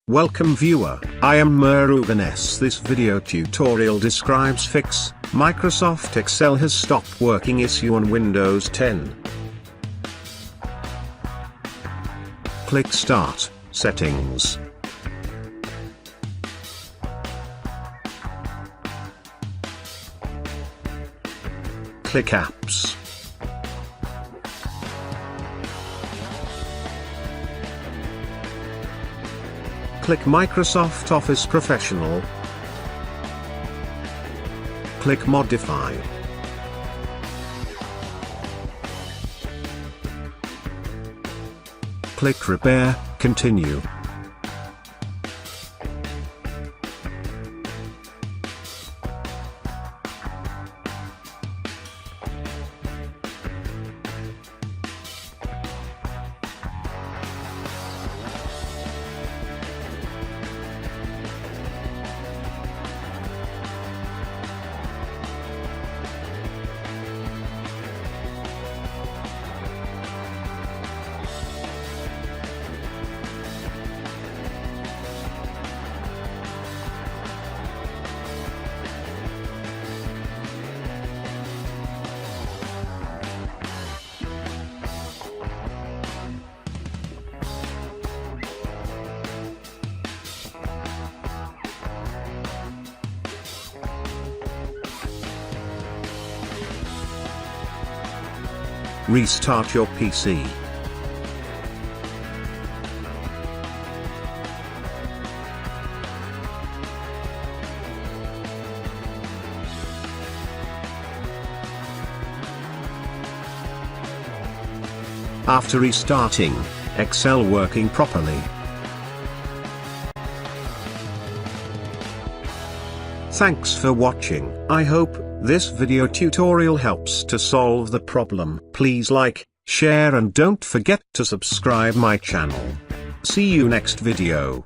Welcome viewer, I am Murugan S. This video tutorial describes fix Microsoft Excel has stopped working issue on Windows 10. Click Start, Settings. Click Apps. Click Microsoft Office Professional. Click Modify. Click Repair, Continue. Restart your PC. After restarting, Excel working properly. Thanks for watching. I hope this video tutorial helps to solve the problem. Please like, share and don't forget to subscribe my channel. See you next video.